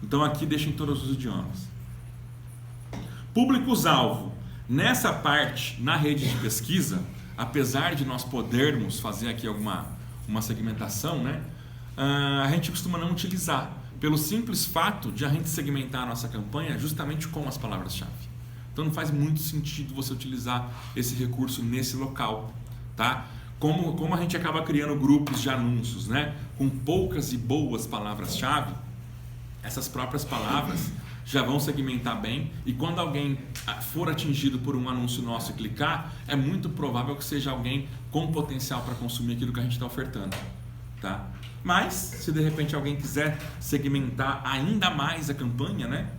Então aqui deixa em todos os idiomas. Públicos-alvo. Nessa parte, na rede de pesquisa, apesar de nós podermos fazer aqui uma segmentação, né, a gente costuma não utilizar, pelo simples fato de a gente segmentar a nossa campanha justamente com as palavras-chave. Então não faz muito sentido você utilizar esse recurso nesse local, tá? Como a gente acaba criando grupos de anúncios, né, com poucas e boas palavras-chave, essas próprias palavras já vão segmentar bem, e quando alguém for atingido por um anúncio nosso e clicar, é muito provável que seja alguém com potencial para consumir aquilo que a gente está ofertando, tá? Mas, se de repente alguém quiser segmentar ainda mais a campanha, né,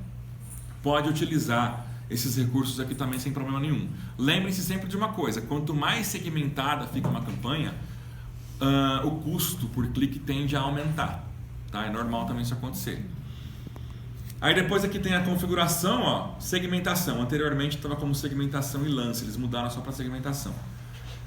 pode utilizar esses recursos aqui também sem problema nenhum. Lembre-se sempre de uma coisa: quanto mais segmentada fica uma campanha, o custo por clique tende a aumentar, tá? É normal também isso acontecer. Aí depois aqui tem a configuração, ó, segmentação. Anteriormente estava como segmentação e lance, eles mudaram só para segmentação.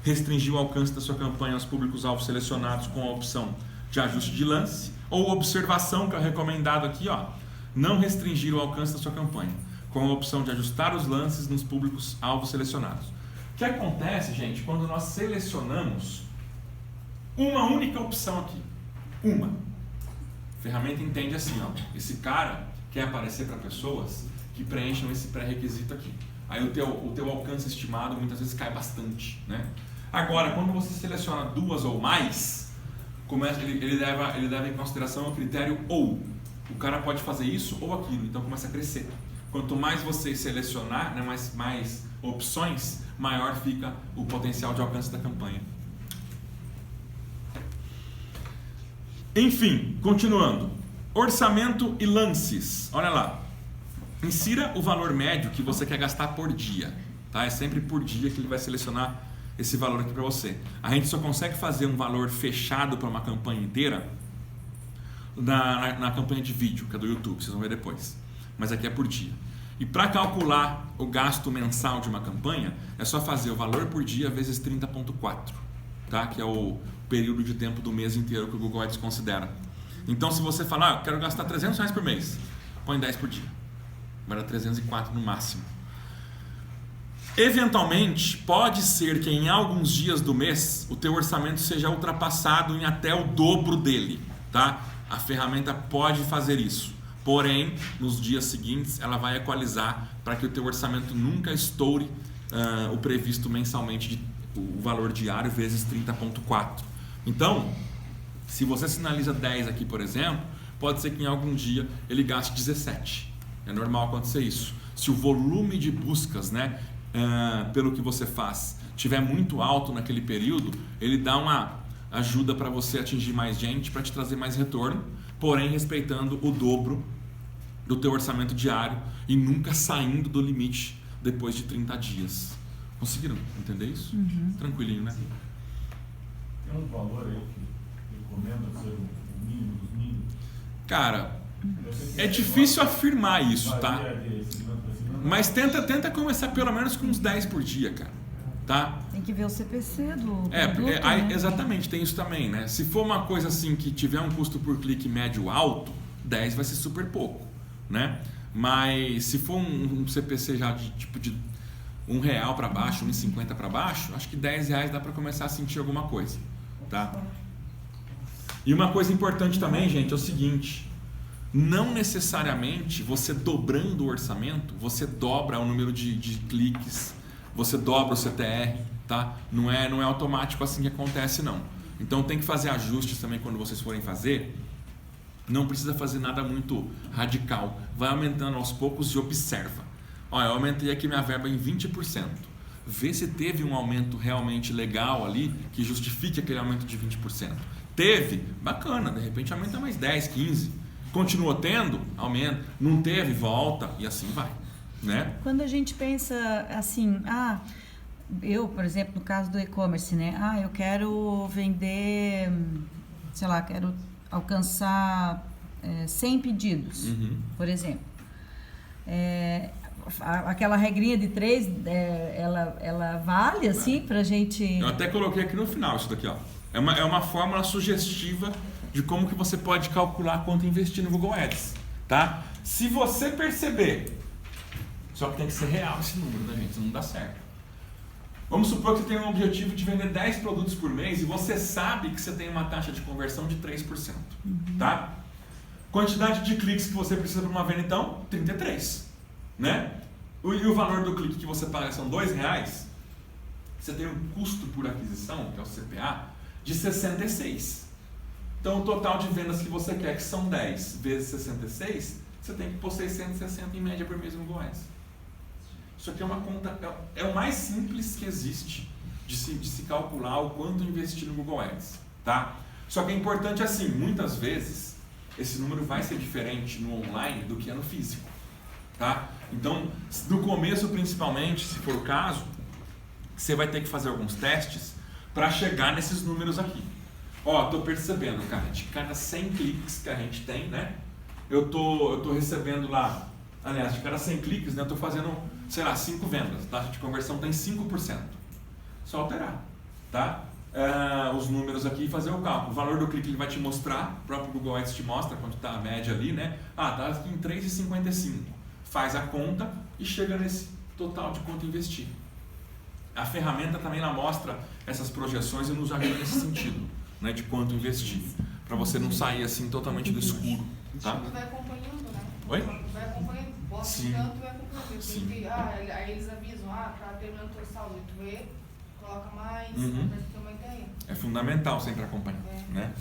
Restringir o alcance da sua campanha aos públicos-alvo selecionados com a opção de ajuste de lance, ou observação, que é recomendado aqui, ó, não restringir o alcance da sua campanha, com a opção de ajustar os lances nos públicos-alvo selecionados. O que acontece, gente, quando nós selecionamos uma única opção aqui? A ferramenta entende assim, ó, esse cara quer aparecer para pessoas que preencham esse pré-requisito aqui. Aí o teu alcance estimado muitas vezes cai bastante, né? Agora, quando você seleciona duas ou mais, ele leva em consideração o critério ou. O cara pode fazer isso ou aquilo, então começa a crescer. Quanto mais você selecionar, né, mais opções, maior fica o potencial de alcance da campanha. Enfim, continuando. Orçamento e lances. Olha lá. Insira o valor médio que você quer gastar por dia. Tá? É sempre por dia que ele vai selecionar esse valor aqui para você. A gente só consegue fazer um valor fechado para uma campanha inteira na campanha de vídeo, que é do YouTube, vocês vão ver depois. Mas aqui é por dia. E para calcular o gasto mensal de uma campanha, é só fazer o valor por dia vezes 30,4, tá? Que é o período de tempo do mês inteiro que o Google Ads considera. Então, se você falar, eu quero gastar R$300 por mês, põe 10 por dia. Vai dar 304 no máximo. Eventualmente, pode ser que em alguns dias do mês o teu orçamento seja ultrapassado em até o dobro dele, tá? A ferramenta pode fazer isso. Porém, nos dias seguintes, ela vai equalizar para que o teu orçamento nunca estoure o previsto mensalmente, o valor diário vezes 30,4. Então, se você sinaliza 10 aqui, por exemplo, pode ser que em algum dia ele gaste 17. É normal acontecer isso. Se o volume de buscas, né, pelo que você faz, tiver muito alto naquele período, ele dá uma ajuda para você atingir mais gente, para te trazer mais retorno, porém respeitando o dobro do teu orçamento diário e nunca saindo do limite depois de 30 dias. Conseguiram entender isso? Uhum. Tranquilinho, né? Tem um valor aí que recomenda ser o mínimo dos mínimos? Cara, é difícil afirmar isso, tá? Mas tenta começar pelo menos com uns 10 por dia, cara. Tá? Tem que ver o CPC do produto, né? Exatamente, tem isso também, né? Se for uma coisa assim que tiver um custo por clique médio alto, 10 vai ser super pouco, né? Mas se for um CPC já de tipo de R$1 para baixo, R$1,50 para baixo, acho que R$10 dá para começar a sentir alguma coisa, tá? E uma coisa importante também, gente, é o seguinte: não necessariamente você dobrando o orçamento, você dobra o número de cliques, você dobra o CTR, tá? Não é automático assim que acontece, não. Então tem que fazer ajustes também quando vocês forem fazer. Não precisa fazer nada muito radical. Vai aumentando aos poucos e observa. Olha, eu aumentei aqui minha verba em 20%. Vê se teve um aumento realmente legal ali que justifique aquele aumento de 20%. Teve? Bacana, de repente aumenta mais 10, 15. Continua tendo? Aumenta. Não teve? Volta. E assim vai. Né? Quando a gente pensa assim, eu, por exemplo, no caso do e-commerce, né? Eu quero vender, sei lá, quero alcançar 100 pedidos, por exemplo. Aquela regrinha de 3, ela vale assim pra gente... Eu até coloquei aqui no final isso daqui, ó. É uma fórmula sugestiva de como que você pode calcular quanto investir no Google Ads. tá? Se você perceber, só que tem que ser real esse número, né, gente? Senão não dá certo. Vamos supor que você tem um objetivo de vender 10 produtos por mês e você sabe que você tem uma taxa de conversão de 3%, tá? Quantidade de cliques que você precisa para uma venda, então, 33, né? E o valor do clique que você paga são R$2, você tem um custo por aquisição, que é o CPA, de 66. Então, o total de vendas que você quer, que são 10 vezes 66, você tem que pôr 660 em média por mês no Google Ads. Isso aqui é uma conta, é o mais simples que existe de se calcular o quanto investir no Google Ads, tá? Só que é importante assim, muitas vezes esse número vai ser diferente no online do que é no físico, tá? Então, no começo principalmente, se for o caso, você vai ter que fazer alguns testes para chegar nesses números aqui. Ó, tô percebendo, cara, de cada 100 cliques que a gente tem, né? Eu tô recebendo lá, aliás, de cada 100 cliques, né, eu tô fazendo, sei lá, 5 vendas. A taxa de conversão tem 5%. Só alterar, tá? Os números aqui e fazer o cálculo. O valor do clique ele vai te mostrar, o próprio Google Ads te mostra quanto está a média ali, né? Ah, tá aqui em 3,55. Faz a conta e chega nesse total de quanto investir. A ferramenta também ela mostra essas projeções e nos ajuda nesse sentido, né? De quanto investir, para você não sair assim totalmente do escuro, tá? Vai acompanhando, né? Oi? Vai acompanhando, bota Sim. tanto e vai acompanhando. Sim. Aí eles avisam, tá terminando o teu saldo, tu vê, coloca mais, Uhum. pra ter uma ideia. É fundamental sempre acompanhar, né?